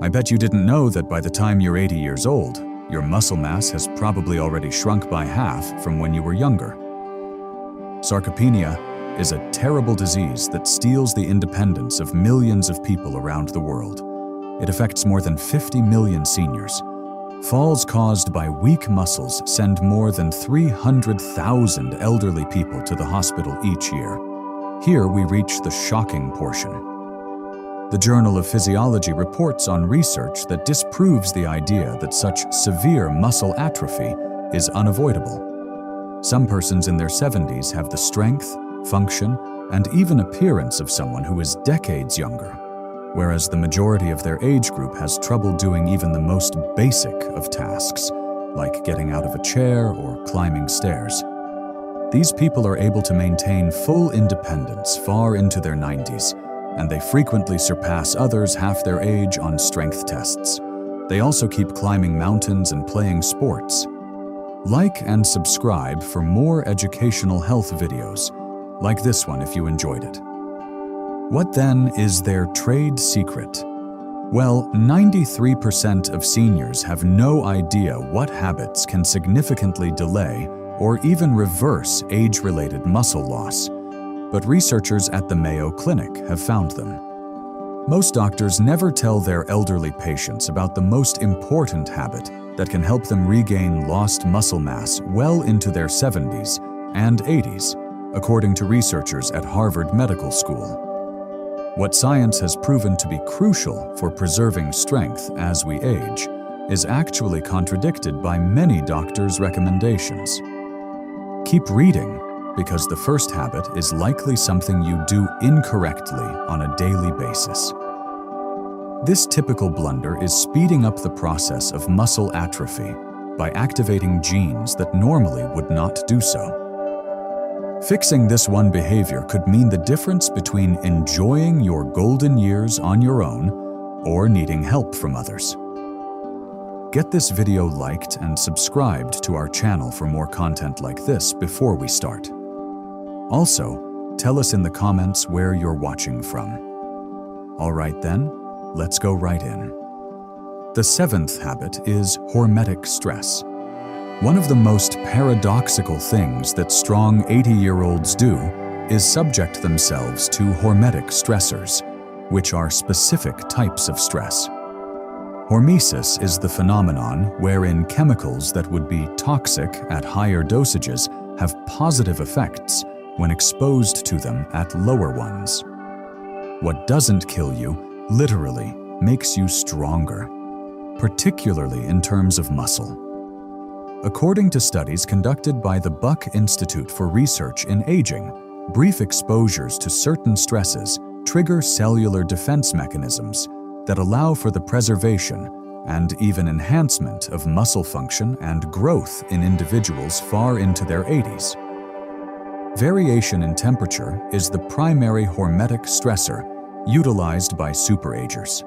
I bet you didn't know that by the time you're 80 years old, your muscle mass has probably already shrunk by half from when you were younger. Sarcopenia is a terrible disease that steals the independence of millions of people around the world. It affects more than 50 million seniors. Falls caused by weak muscles send more than 300,000 elderly people to the hospital each year. Here we reach the shocking portion. The Journal of Physiology reports on research that disproves the idea that such severe muscle atrophy is unavoidable. Some persons in their 70s have the strength, function, and even appearance of someone who is decades younger, whereas the majority of their age group has trouble doing even the most basic of tasks, like getting out of a chair or climbing stairs. These people are able to maintain full independence far into their 90s, and they frequently surpass others half their age on strength tests. They also keep climbing mountains and playing sports. Like and subscribe for more educational health videos, like this one if you enjoyed it. What then is their trade secret? Well, 93% of seniors have no idea what habits can significantly delay or even reverse age-related muscle loss, but researchers at the Mayo Clinic have found them. Most doctors never tell their elderly patients about the most important habit that can help them regain lost muscle mass well into their 70s and 80s, according to researchers at Harvard Medical School. What science has proven to be crucial for preserving strength as we age is actually contradicted by many doctors' recommendations. Keep reading, because the first habit is likely something you do incorrectly on a daily basis. This typical blunder is speeding up the process of muscle atrophy by activating genes that normally would not do so. Fixing this one behavior could mean the difference between enjoying your golden years on your own or needing help from others. Get this video liked and subscribed to our channel for more content like this before we start. Also, tell us in the comments where you're watching from. All right then, let's go right in. The 7th habit is hormetic stress. One of the most paradoxical things that strong 80-year-olds do is subject themselves to hormetic stressors, which are specific types of stress. Hormesis is the phenomenon wherein chemicals that would be toxic at higher dosages have positive effects when exposed to them at lower ones. What doesn't kill you literally makes you stronger, particularly in terms of muscle. According to studies conducted by the Buck Institute for Research in Aging, brief exposures to certain stresses trigger cellular defense mechanisms that allow for the preservation and even enhancement of muscle function and growth in individuals far into their 80s. Variation in temperature is the primary hormetic stressor utilized by super-agers.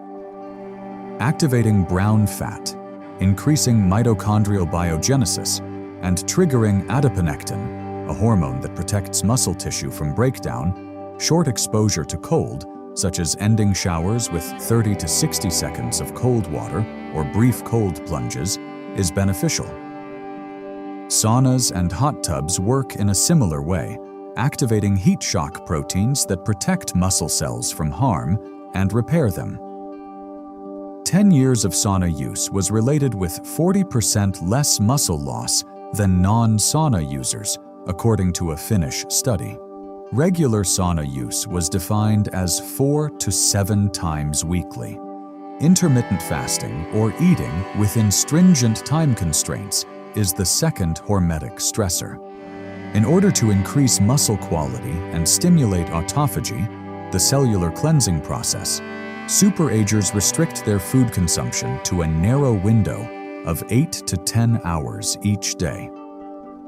Activating brown fat, increasing mitochondrial biogenesis, and triggering adiponectin, a hormone that protects muscle tissue from breakdown, short exposure to cold, such as ending showers with 30 to 60 seconds of cold water or brief cold plunges, is beneficial. Saunas and hot tubs work in a similar way, activating heat shock proteins that protect muscle cells from harm and repair them. 10 years of sauna use was related with 40% less muscle loss than non-sauna users, according to a Finnish study. Regular sauna use was defined as 4 to 7 times weekly. Intermittent fasting, or eating within stringent time constraints, is the second hormetic stressor. In order to increase muscle quality and stimulate autophagy, the cellular cleansing process, super-agers restrict their food consumption to a narrow window of 8 to 10 hours each day.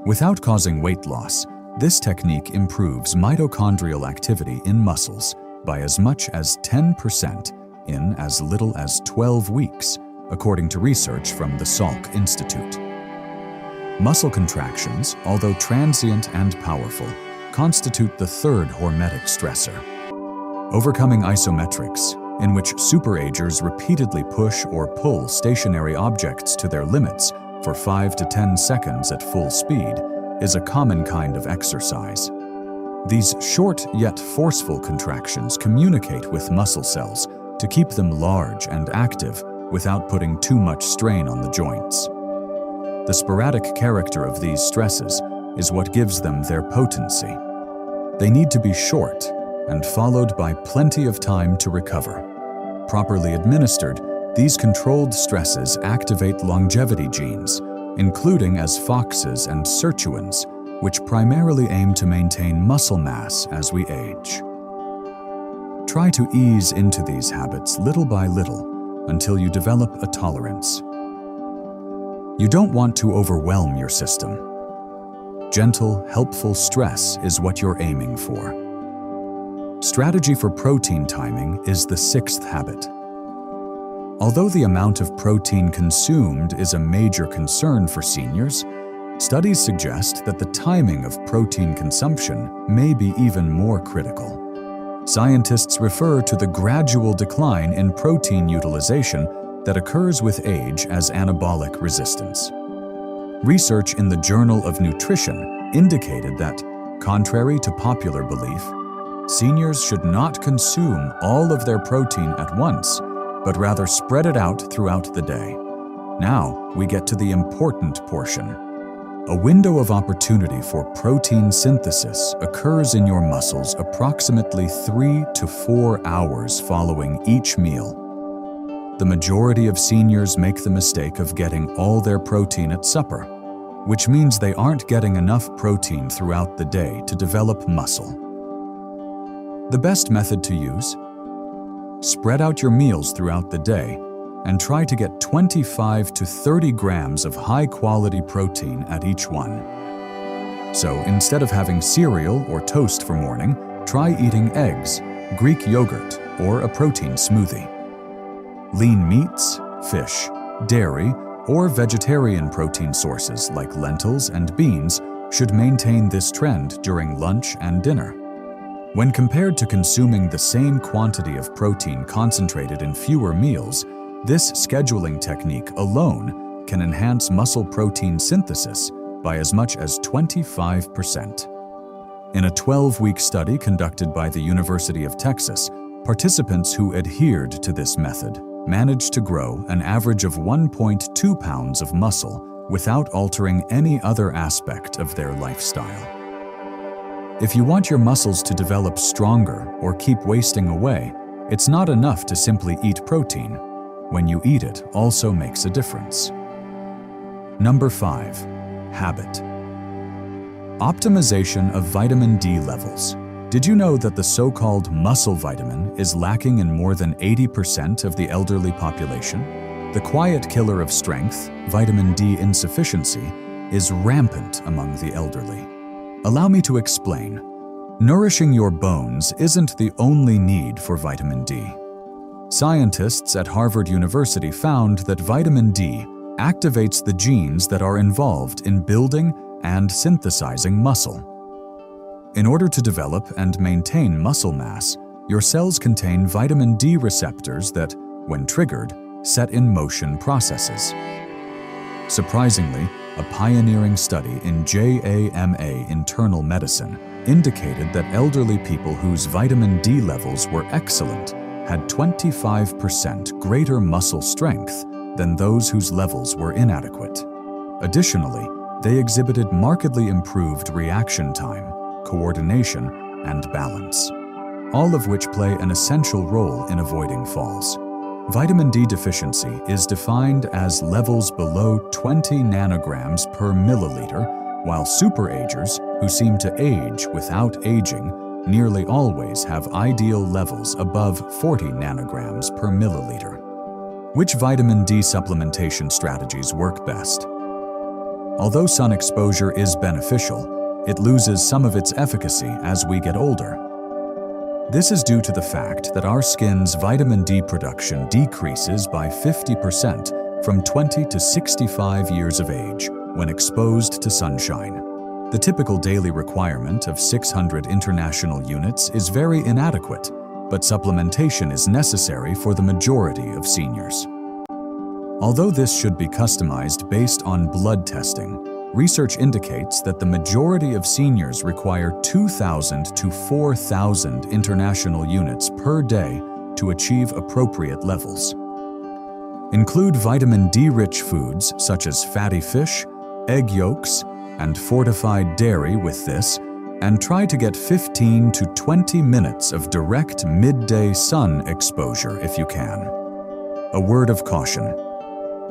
Without causing weight loss, this technique improves mitochondrial activity in muscles by as much as 10% in as little as 12 weeks, according to research from the Salk Institute. Muscle contractions, although transient and powerful, constitute the third hormetic stressor. Overcoming isometrics, in which super-agers repeatedly push or pull stationary objects to their limits for 5 to 10 seconds at full speed, is a common kind of exercise. These short yet forceful contractions communicate with muscle cells to keep them large and active without putting too much strain on the joints. The sporadic character of these stresses is what gives them their potency. They need to be short and followed by plenty of time to recover. Properly administered, these controlled stresses activate longevity genes, including as FOXes and sirtuins, which primarily aim to maintain muscle mass as we age. Try to ease into these habits little by little until you develop a tolerance. You don't want to overwhelm your system. Gentle, helpful stress is what you're aiming for. Strategy for protein timing is the sixth habit. Although the amount of protein consumed is a major concern for seniors, studies suggest that the timing of protein consumption may be even more critical. Scientists refer to the gradual decline in protein utilization that occurs with age as anabolic resistance. Research in the Journal of Nutrition indicated that, contrary to popular belief, seniors should not consume all of their protein at once, but rather spread it out throughout the day. Now, we get to the important portion. A window of opportunity for protein synthesis occurs in your muscles approximately 3 to 4 hours following each meal. The majority of seniors make the mistake of getting all their protein at supper, which means they aren't getting enough protein throughout the day to develop muscle. The best method to use? Spread out your meals throughout the day and try to get 25 to 30 grams of high-quality protein at each one. So instead of having cereal or toast for morning, try eating eggs, Greek yogurt, or a protein smoothie. Lean meats, fish, dairy, or vegetarian protein sources like lentils and beans should maintain this trend during lunch and dinner. When compared to consuming the same quantity of protein concentrated in fewer meals, this scheduling technique alone can enhance muscle protein synthesis by as much as 25%. In a 12-week study conducted by the University of Texas, participants who adhered to this method managed to grow an average of 1.2 pounds of muscle without altering any other aspect of their lifestyle. If you want your muscles to develop stronger or keep wasting away, it's not enough to simply eat protein. When you eat it also makes a difference. Number 5. Habit. Optimization of vitamin D levels. Did you know that the so-called muscle vitamin is lacking in more than 80% of the elderly population? The quiet killer of strength, vitamin D insufficiency, is rampant among the elderly. Allow me to explain. Nourishing your bones isn't the only need for vitamin D. Scientists at Harvard University found that vitamin D activates the genes that are involved in building and synthesizing muscle. In order to develop and maintain muscle mass, your cells contain vitamin D receptors that, when triggered, set in motion processes. Surprisingly, a pioneering study in JAMA Internal Medicine indicated that elderly people whose vitamin D levels were excellent had 25% greater muscle strength than those whose levels were inadequate. Additionally, they exhibited markedly improved reaction time, coordination, and balance, all of which play an essential role in avoiding falls. Vitamin D deficiency is defined as levels below 20 nanograms per milliliter, while super-agers, who seem to age without aging, nearly always have ideal levels above 40 nanograms per milliliter. Which vitamin D supplementation strategies work best? Although sun exposure is beneficial, it loses some of its efficacy as we get older. This is due to the fact that our skin's vitamin D production decreases by 50% from 20 to 65 years of age when exposed to sunshine. The typical daily requirement of 600 international units is very inadequate, but supplementation is necessary for the majority of seniors. Although this should be customized based on blood testing, research indicates that the majority of seniors require 2,000 to 4,000 international units per day to achieve appropriate levels. Include vitamin D-rich foods such as fatty fish, egg yolks, and fortified dairy with this, and try to get 15 to 20 minutes of direct midday sun exposure if you can. A word of caution: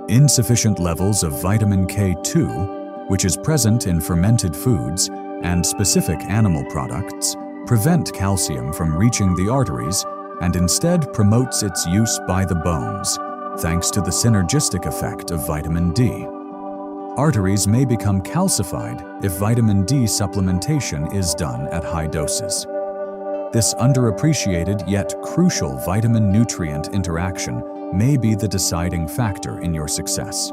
insufficient levels of vitamin K2, which is present in fermented foods and specific animal products, prevent calcium from reaching the arteries and instead promotes its use by the bones, thanks to the synergistic effect of vitamin D. Arteries may become calcified if vitamin D supplementation is done at high doses. This underappreciated yet crucial vitamin-nutrient interaction may be the deciding factor in your success.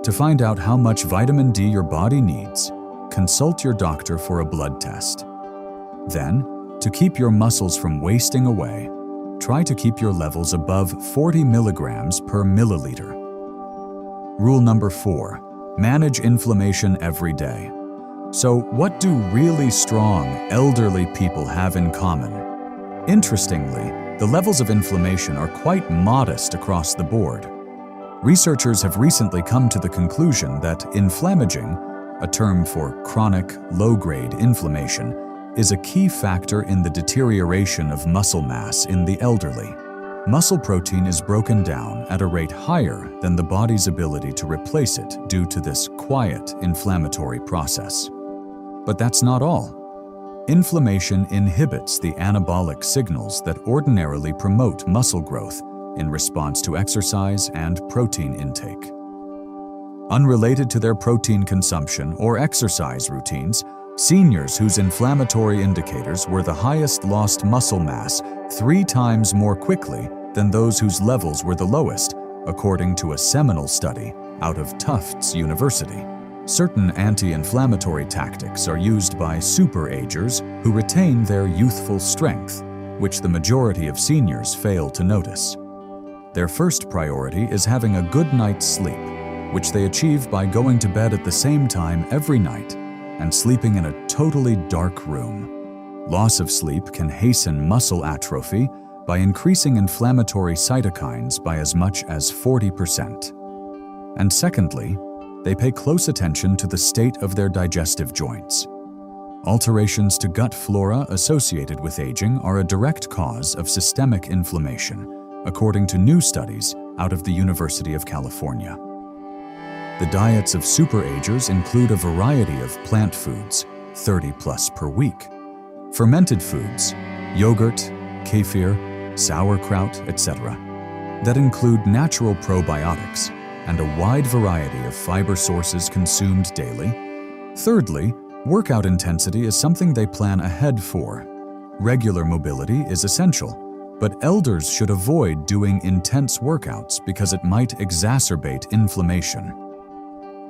To find out how much vitamin D your body needs, consult your doctor for a blood test. Then, to keep your muscles from wasting away, try to keep your levels above 40 milligrams per milliliter. Rule number 4. Manage inflammation every day. So, what do really strong, elderly people have in common? Interestingly, the levels of inflammation are quite modest across the board. Researchers have recently come to the conclusion that inflammaging, a term for chronic, low-grade inflammation, is a key factor in the deterioration of muscle mass in the elderly. Muscle protein is broken down at a rate higher than the body's ability to replace it due to this quiet inflammatory process. But that's not all. Inflammation inhibits the anabolic signals that ordinarily promote muscle growth in response to exercise and protein intake. Unrelated to their protein consumption or exercise routines, seniors whose inflammatory indicators were the highest lost muscle mass 3 times more quickly than those whose levels were the lowest, according to a seminal study out of Tufts University. Certain anti-inflammatory tactics are used by super-agers who retain their youthful strength, which the majority of seniors fail to notice. Their first priority is having a good night's sleep, which they achieve by going to bed at the same time every night and sleeping in a totally dark room. Loss of sleep can hasten muscle atrophy by increasing inflammatory cytokines by as much as 40%. And secondly, they pay close attention to the state of their digestive joints. Alterations to gut flora associated with aging are a direct cause of systemic inflammation, according to new studies out of the University of California. The diets of super-agers include a variety of plant foods, 30 plus per week, fermented foods, yogurt, kefir, sauerkraut, etc., that include natural probiotics and a wide variety of fiber sources consumed daily. Thirdly, workout intensity is something they plan ahead for. Regular mobility is essential, but elders should avoid doing intense workouts because it might exacerbate inflammation.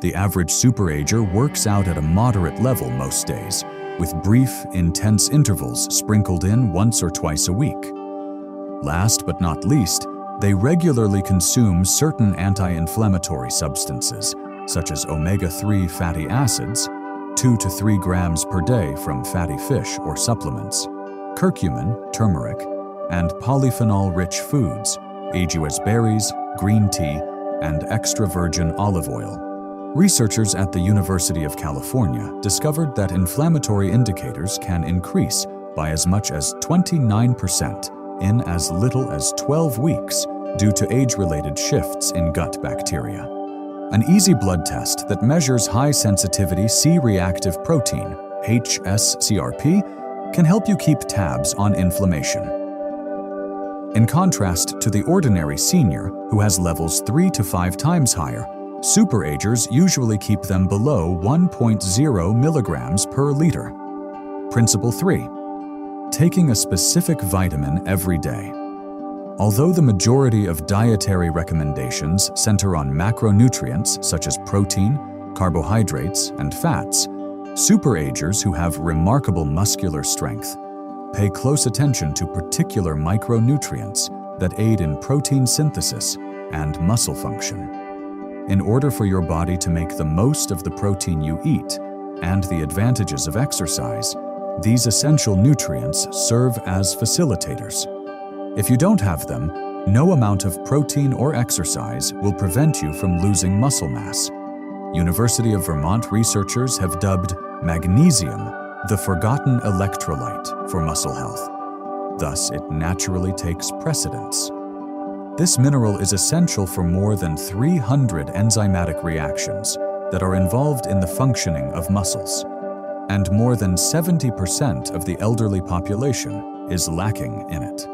The average super-ager works out at a moderate level most days, with brief, intense intervals sprinkled in once or twice a week. Last but not least, they regularly consume certain anti-inflammatory substances, such as omega-3 fatty acids, 2 to 3 grams per day from fatty fish or supplements, curcumin, turmeric, and polyphenol-rich foods, ajoas berries, green tea, and extra virgin olive oil. Researchers at the University of California discovered that inflammatory indicators can increase by as much as 29% in as little as 12 weeks due to age-related shifts in gut bacteria. An easy blood test that measures high-sensitivity C-reactive protein, HSCRP, can help you keep tabs on inflammation. In contrast to the ordinary senior, who has levels 3 to 5 times higher, super-agers usually keep them below 1.0 milligrams per liter. Principle 3. Taking a specific vitamin every day. Although the majority of dietary recommendations center on macronutrients such as protein, carbohydrates, and fats, super-agers who have remarkable muscular strength pay close attention to particular micronutrients that aid in protein synthesis and muscle function. In order for your body to make the most of the protein you eat and the advantages of exercise, these essential nutrients serve as facilitators. If you don't have them, no amount of protein or exercise will prevent you from losing muscle mass. University of Vermont researchers have dubbed magnesium the forgotten electrolyte for muscle health. Thus, it naturally takes precedence. This mineral is essential for more than 300 enzymatic reactions that are involved in the functioning of muscles, and more than 70% of the elderly population is lacking in it.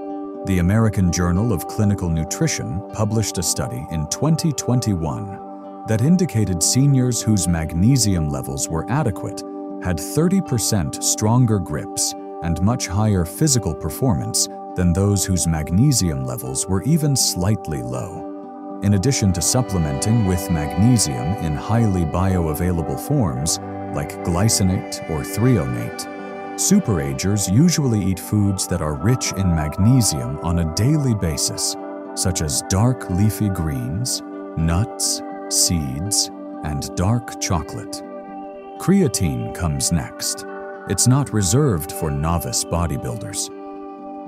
The American Journal of Clinical Nutrition published a study in 2021 that indicated seniors whose magnesium levels were adequate had 30% stronger grips and much higher physical performance than those whose magnesium levels were even slightly low. In addition to supplementing with magnesium in highly bioavailable forms like glycinate or threonate, super-agers usually eat foods that are rich in magnesium on a daily basis, such as dark leafy greens, nuts, seeds, and dark chocolate. Creatine comes next. It's not reserved for novice bodybuilders.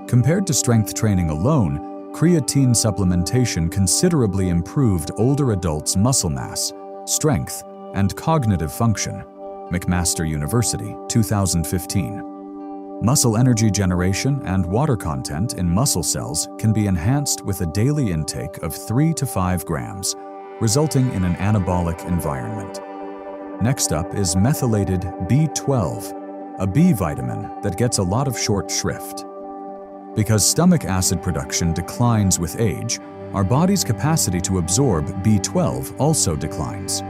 Compared to strength training alone, creatine supplementation considerably improved older adults' muscle mass, strength, and cognitive function. McMaster University, 2015. Muscle energy generation and water content in muscle cells can be enhanced with a daily intake of 3 to 5 grams, resulting in an anabolic environment. Next up is methylated B12, a B vitamin that gets a lot of short shrift. Because stomach acid production declines with age, our body's capacity to absorb B12 also declines.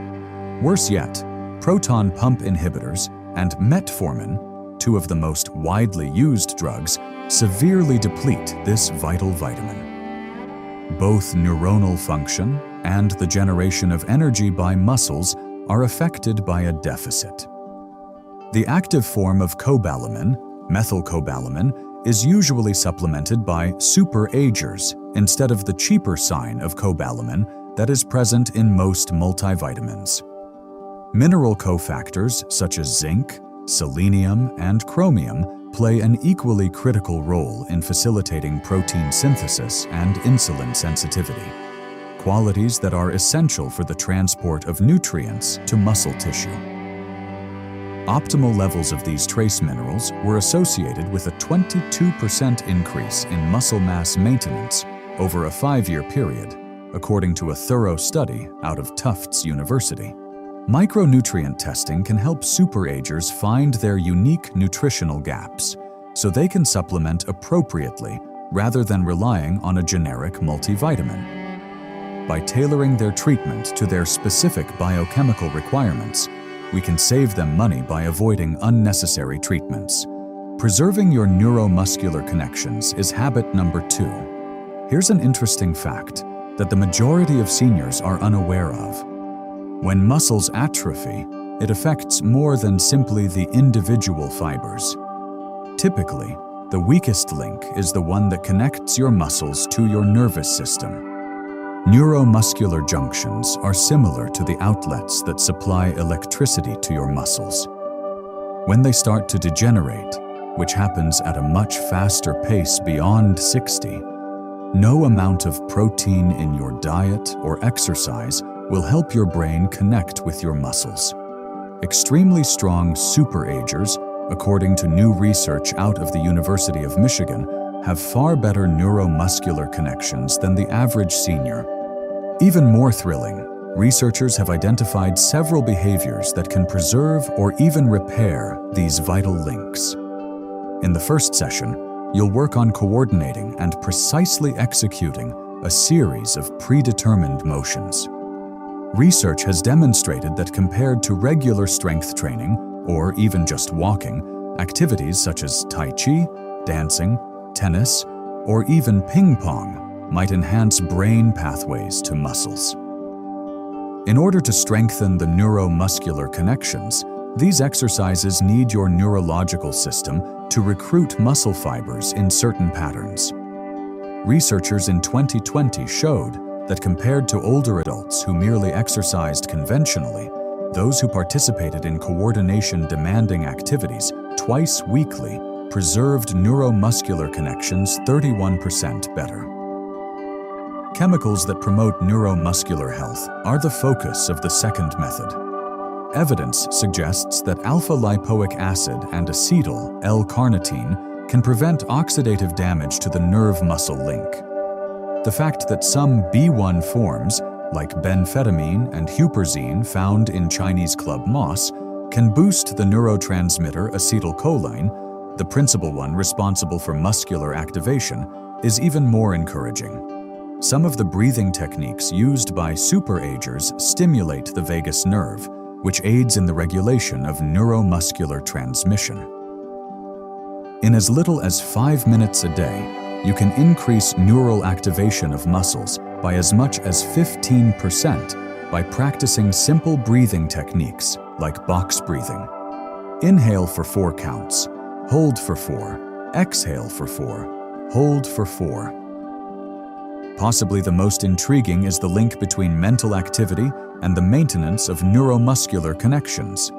Worse yet, proton pump inhibitors and metformin, two of the most widely used drugs, severely deplete this vital vitamin. Both neuronal function and the generation of energy by muscles are affected by a deficit. The active form of cobalamin, methylcobalamin, is usually supplemented by super-agers instead of the cheaper sign of cobalamin that is present in most multivitamins. Mineral cofactors such as zinc, selenium, and chromium play an equally critical role in facilitating protein synthesis and insulin sensitivity, qualities that are essential for the transport of nutrients to muscle tissue. Optimal levels of these trace minerals were associated with a 22% increase in muscle mass maintenance over a 5-year period, according to a thorough study out of Tufts University. Micronutrient testing can help super-agers find their unique nutritional gaps, so they can supplement appropriately rather than relying on a generic multivitamin. By tailoring their treatment to their specific biochemical requirements, we can save them money by avoiding unnecessary treatments. Preserving your neuromuscular connections is habit number 2. Here's an interesting fact that the majority of seniors are unaware of. When muscles atrophy, it affects more than simply the individual fibers. Typically, the weakest link is the one that connects your muscles to your nervous system. Neuromuscular junctions are similar to the outlets that supply electricity to your muscles. When they start to degenerate, which happens at a much faster pace beyond 60, no amount of protein in your diet or exercise will help your brain connect with your muscles. Extremely strong super-agers, according to new research out of the University of Michigan, have far better neuromuscular connections than the average senior. Even more thrilling, researchers have identified several behaviors that can preserve or even repair these vital links. In the first session, you'll work on coordinating and precisely executing a series of predetermined motions. Research has demonstrated that compared to regular strength training, or even just walking, activities such as Tai Chi, dancing, tennis, or even ping pong might enhance brain pathways to muscles. In order to strengthen the neuromuscular connections, These exercises need your neurological system to recruit muscle fibers in certain patterns. Researchers in 2020 showed that compared to older adults who merely exercised conventionally, those who participated in coordination-demanding activities twice weekly preserved neuromuscular connections 31% better. Chemicals that promote neuromuscular health are the focus of the second method. Evidence suggests that alpha-lipoic acid and acetyl L-carnitine can prevent oxidative damage to the nerve-muscle link. The fact that some B1 forms, like benphetamine and huperzine found in Chinese club moss, can boost the neurotransmitter acetylcholine, the principal one responsible for muscular activation, is even more encouraging. Some of the breathing techniques used by super-agers stimulate the vagus nerve, which aids in the regulation of neuromuscular transmission. In as little as 5 minutes a day, you can increase neural activation of muscles by as much as 15% by practicing simple breathing techniques like box breathing. Inhale for 4 counts, hold for 4, exhale for 4, hold for 4. Possibly the most intriguing is the link between mental activity and the maintenance of neuromuscular connections.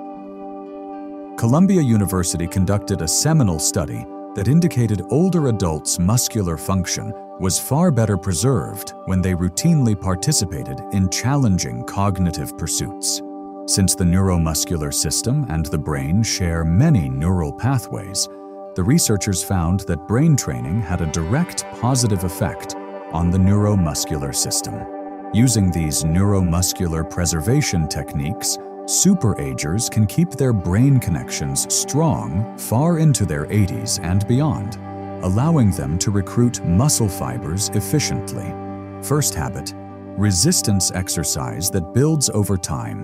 Columbia University conducted a seminal study that indicated older adults' muscular function was far better preserved when they routinely participated in challenging cognitive pursuits. Since the neuromuscular system and the brain share many neural pathways, the researchers found that brain training had a direct positive effect on the neuromuscular system. Using these neuromuscular preservation techniques, super-agers can keep their brain connections strong far into their 80s and beyond, allowing them to recruit muscle fibers efficiently. First habit: resistance exercise that builds over time.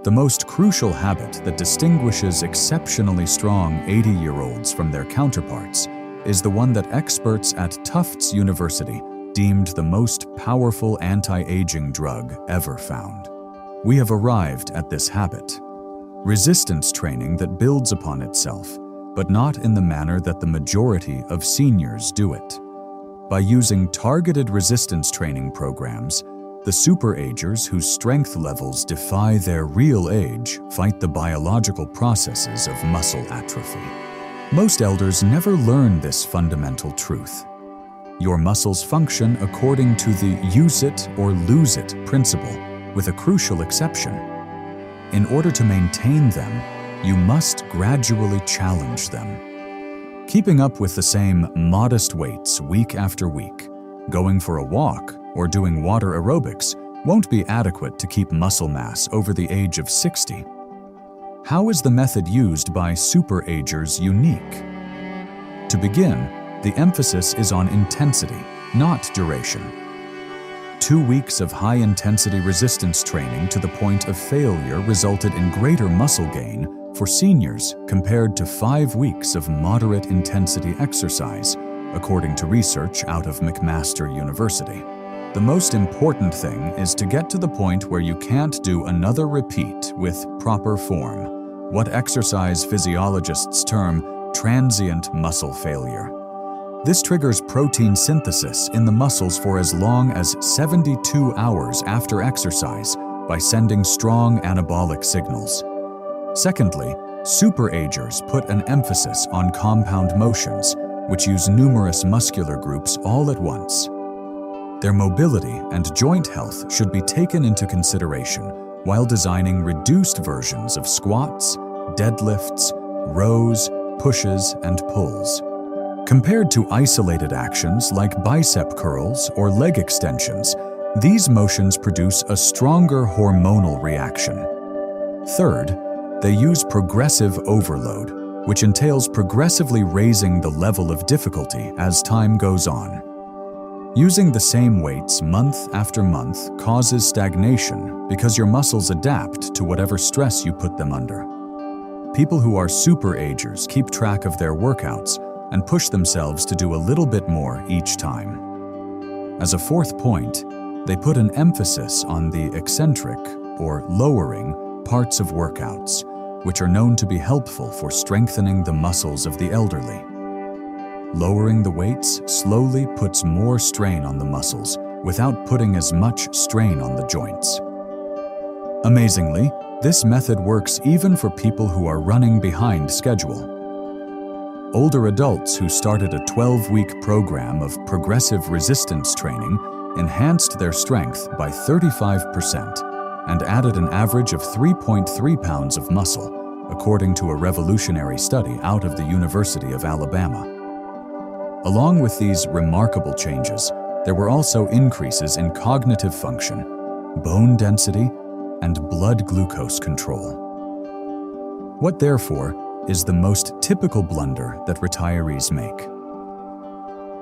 The most crucial habit that distinguishes exceptionally strong 80-year-olds from their counterparts is the one that experts at Tufts University deemed the most powerful anti-aging drug ever found. We have arrived at this habit: resistance training that builds upon itself, but not in the manner that the majority of seniors do it. By using targeted resistance training programs, the super-agers whose strength levels defy their real age fight the biological processes of muscle atrophy. Most elders never learn this fundamental truth. Your muscles function according to the use it or lose it principle, with a crucial exception. In order to maintain them, you must gradually challenge them. Keeping up with the same modest weights week after week, going for a walk, or doing water aerobics won't be adequate to keep muscle mass over the age of 60. How is the method used by super-agers unique? To begin, the emphasis is on intensity, not duration. 2 weeks of high-intensity resistance training to the point of failure resulted in greater muscle gain for seniors compared to 5 weeks of moderate-intensity exercise, according to research out of McMaster University. The most important thing is to get to the point where you can't do another repeat with proper form, what exercise physiologists term transient muscle failure. This triggers protein synthesis in the muscles for as long as 72 hours after exercise by sending strong anabolic signals. Secondly, super-agers put an emphasis on compound motions, which use numerous muscular groups all at once. Their mobility and joint health should be taken into consideration while designing reduced versions of squats, deadlifts, rows, pushes, and pulls. Compared to isolated actions like bicep curls or leg extensions, these motions produce a stronger hormonal reaction. Third, they use progressive overload, which entails progressively raising the level of difficulty as time goes on. Using the same weights month after month causes stagnation because your muscles adapt to whatever stress you put them under. People who are super-agers keep track of their workouts and push themselves to do a little bit more each time. As a fourth point, they put an emphasis on the eccentric, or lowering, parts of workouts, which are known to be helpful for strengthening the muscles of the elderly. Lowering the weights slowly puts more strain on the muscles without putting as much strain on the joints. Amazingly, this method works even for people who are running behind schedule. Older adults who started a 12-week program of progressive resistance training enhanced their strength by 35% and added an average of 3.3 pounds of muscle, according to a revolutionary study out of the University of Alabama. Along with these remarkable changes, there were also increases in cognitive function, bone density, and blood glucose control. What, therefore, is the most typical blunder that retirees make?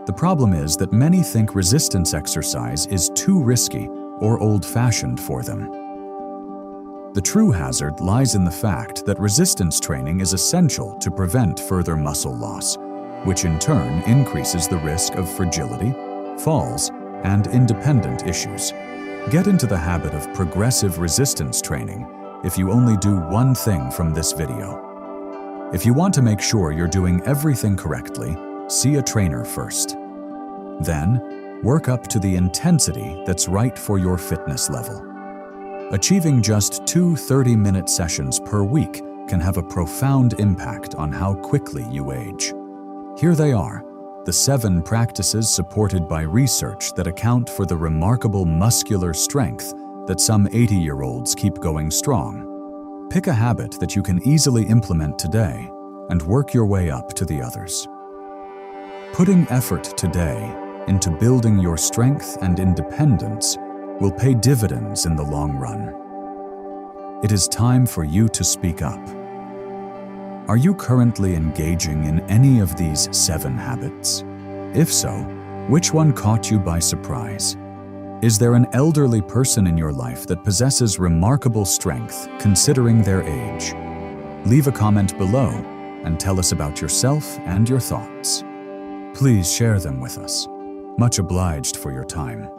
The problem is that many think resistance exercise is too risky or old-fashioned for them. The true hazard lies in the fact that resistance training is essential to prevent further muscle loss, which in turn increases the risk of fragility, falls, and independent issues. Get into the habit of progressive resistance training if you only do one thing from this video. If you want to make sure you're doing everything correctly, see a trainer first. Then, work up to the intensity that's right for your fitness level. Achieving just 2 30-minute sessions per week can have a profound impact on how quickly you age. Here they are, the 7 practices supported by research that account for the remarkable muscular strength that some 80-year-olds keep going strong. Pick a habit that you can easily implement today and work your way up to the others. Putting effort today into building your strength and independence will pay dividends in the long run. It is time for you to speak up. Are you currently engaging in any of these 7 habits? If so, which one caught you by surprise? Is there an elderly person in your life that possesses remarkable strength considering their age? Leave a comment below and tell us about yourself and your thoughts. Please share them with us. Much obliged for your time.